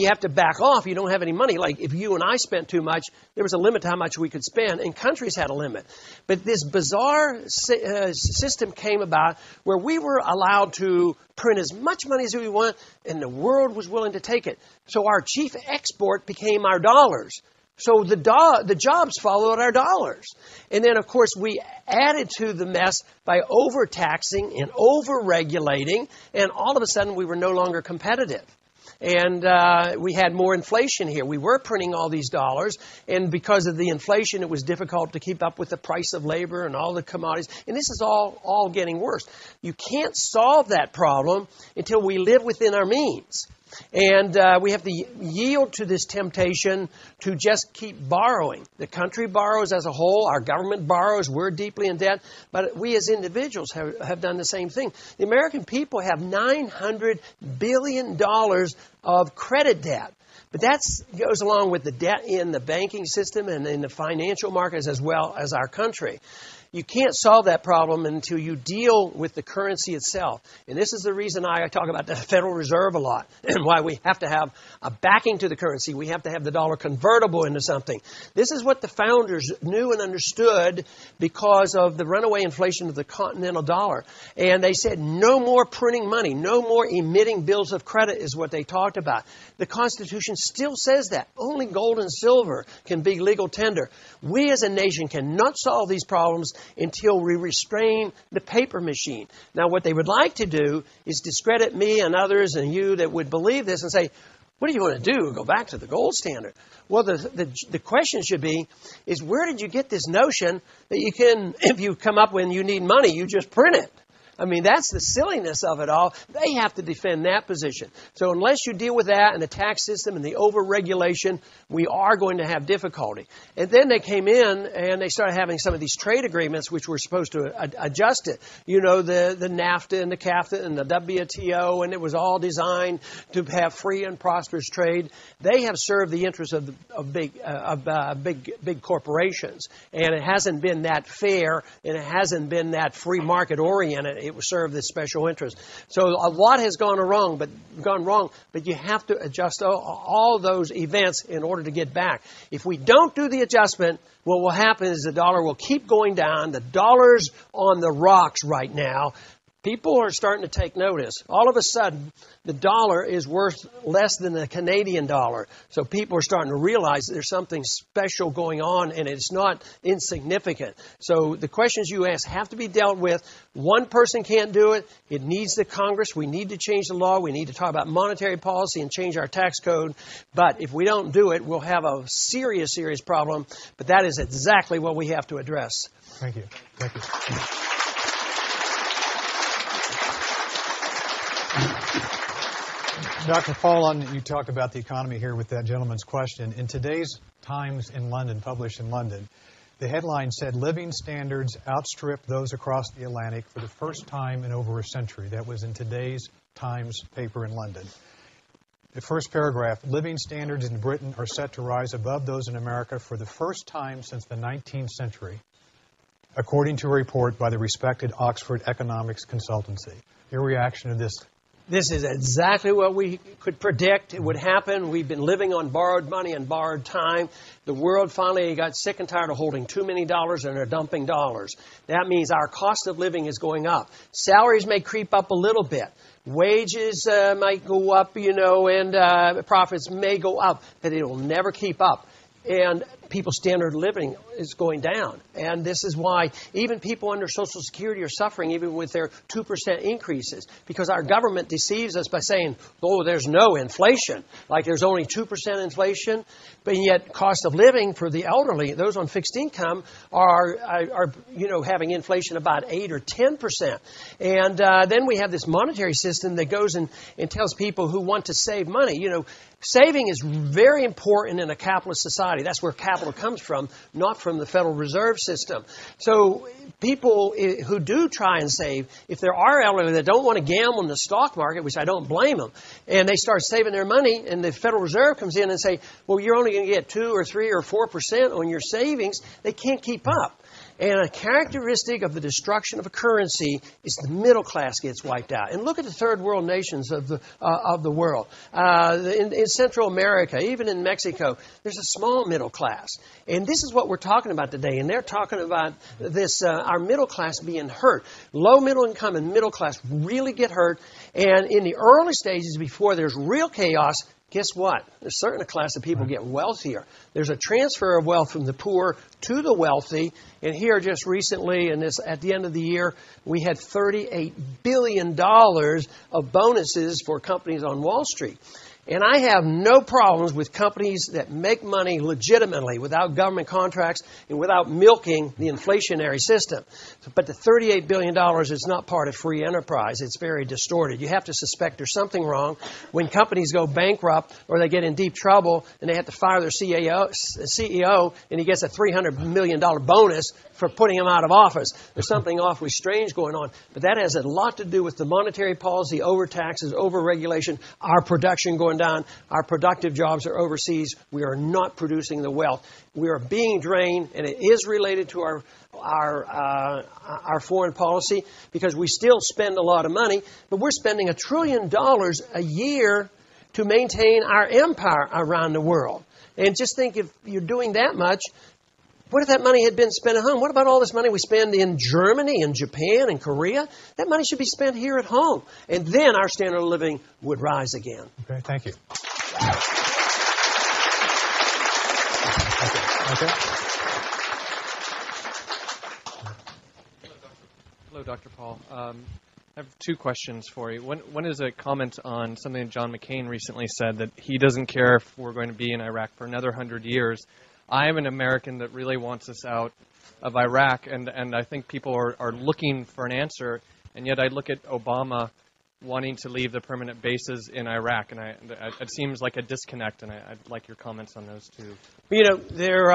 You have to back off. You don't have any money. Like if you and I spent too much, there was a limit to how much we could spend, and countries had a limit. But this bizarre system came about where we were allowed to print as much money as we want, and the world was willing to take it. So our chief export became our dollars. So the jobs followed our dollars. And then, of course, we added to the mess by overtaxing and overregulating, and all of a sudden we were no longer competitive. And we had more inflation here. We were printing all these dollars, and because of the inflation, it was difficult to keep up with the price of labor and all the commodities. And this is all getting worse. You can't solve that problem until we live within our means. And we have to yield to this temptation to just keep borrowing. The country borrows as a whole. Our government borrows. We're deeply in debt. But we as individuals have done the same thing. The American people have $900 billion of credit debt. But that goes along with the debt in the banking system and in the financial markets as well as our country. You can't solve that problem until you deal with the currency itself. And this is the reason I talk about the Federal Reserve a lot and why we have to have a backing to the currency. We have to have the dollar convertible into something. This is what the founders knew and understood because of the runaway inflation of the continental dollar. And they said no more printing money, no more emitting bills of credit is what they talked about. The Constitution still says that. Only gold and silver can be legal tender. We as a nation cannot solve these problems until we restrain the paper machine. Now, what they would like to do is discredit me and others and you that would believe this and say, what do you want to do? Go back to the gold standard. Well, the question should be, is where did you get this notion that you can, if you come up when you need money, you just print it? I mean, that's the silliness of it all. They have to defend that position. So unless you deal with that and the tax system and the over-regulation, we are going to have difficulty. And then they came in and they started having some of these trade agreements which were supposed to adjust it. You know, the NAFTA and the CAFTA and the WTO, and it was all designed to have free and prosperous trade. They have served the interests of big corporations. And it hasn't been that fair, and it hasn't been that free market oriented. It will serve this special interest. So a lot has gone wrong, but you have to adjust all those events in order to get back. If we don't do the adjustment, what will happen is the dollar will keep going down. The dollar's on the rocks right now. People are starting to take notice. All of a sudden, the dollar is worth less than the Canadian dollar. So people are starting to realize that there's something special going on, and it's not insignificant. So the questions you ask have to be dealt with. One person can't do it. It needs the Congress. We need to change the law. We need to talk about monetary policy and change our tax code. But if we don't do it, we'll have a serious, serious problem. But that is exactly what we have to address. Thank you. Thank you. Dr. Paulun, you talked about the economy here with that gentleman's question. In today's Times in London, published in London, the headline said, living standards outstrip those across the Atlantic for the first time in over a century. That was in today's Times paper in London. The first paragraph, living standards in Britain are set to rise above those in America for the first time since the 19th century, according to a report by the respected Oxford Economics Consultancy. Your reaction to this? This is exactly what we could predict it would happen. We've been living on borrowed money and borrowed time. The world finally got sick and tired of holding too many dollars and are dumping dollars. That means our cost of living is going up. Salaries may creep up a little bit. Wages might go up, and profits may go up, but it will never keep up. And people's standard of living is going down. And this is why even people under Social Security are suffering even with their 2% increases, because our government deceives us by saying, oh, there's no inflation, like there's only 2% inflation. But yet cost of living for the elderly, those on fixed income, are having inflation about 8 or 10%. And then we have this monetary system that goes and tells people who want to save money, saving is very important in a capitalist society. That's where capital comes from, not from the Federal Reserve System. So people who do try and save, if there are elderly that don't want to gamble in the stock market, which I don't blame them, and they start saving their money, and the Federal Reserve comes in and say, well, you're only going to get 2 or 3 or 4% on your savings, they can't keep up. And a characteristic of the destruction of a currency is the middle class gets wiped out. And look at the third world nations of the world. In Central America, even in Mexico, there's a small middle class. And this is what we're talking about today. And they're talking about this, our middle class being hurt. Low middle income and middle class really get hurt. And in the early stages, before there's real chaos, guess what? There's certain class of people get wealthier. There's a transfer of wealth from the poor to the wealthy. And here just recently, and this at the end of the year, we had $38 billion of bonuses for companies on Wall Street. And I have no problems with companies that make money legitimately without government contracts and without milking the inflationary system. But the $38 billion is not part of free enterprise. It's very distorted. You have to suspect there's something wrong when companies go bankrupt or they get in deep trouble and they have to fire their CEO and he gets a $300 million bonus for putting him out of office. There's something awfully strange going on. But that has a lot to do with the monetary policy, over-taxes, over-regulation, our production going down. Our productive jobs are overseas. We are not producing the wealth. We are being drained, and it is related to our foreign policy because we still spend a lot of money, but we're spending $1 trillion a year to maintain our empire around the world. And just think if you're doing that much, what if that money had been spent at home? What about all this money we spend in Germany and Japan and Korea? That money should be spent here at home. And then our standard of living would rise again. Okay, thank you. Okay. Hello, Dr. Paul. I have two questions for you. One is a comment on something that John McCain recently said, that he doesn't care if we're going to be in Iraq for another 100 years. I am an American that really wants us out of Iraq, and I think people are looking for an answer, and yet I look at Obama wanting to leave the permanent bases in Iraq, and it seems like a disconnect, and I'd like your comments on those two. You know, there